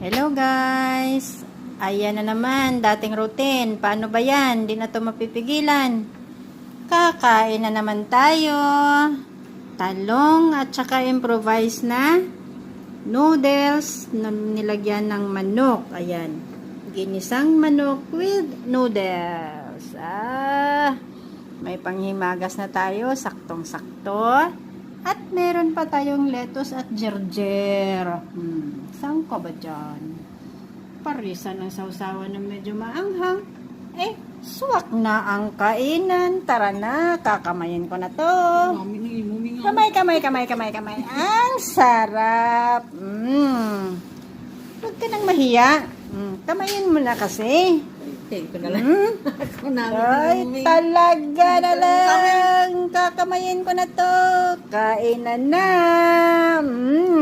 Hello guys! Ayan na naman, dating routine. Paano ba yan? Di na to mapipigilan. Kakain na naman tayo. Talong at saka improvise na noodles na nilagyan ng manok. Ayan. Ginisang manok with noodles. May panghimagas na tayo. Saktong-sakto. At meron pa tayong lettuce at gerger. Saan ka ba dyan? Parisan ng sausawan na medyo maanghang. Suwak na ang kainan. Tara na, kakamayin ko na to. Kamay. Ang sarap. Huwag ka nang mahiya. Kamayin mo na kasi. Ko na lang. Ay, talaga na lang. Kakamayin ko na to. Kainan na.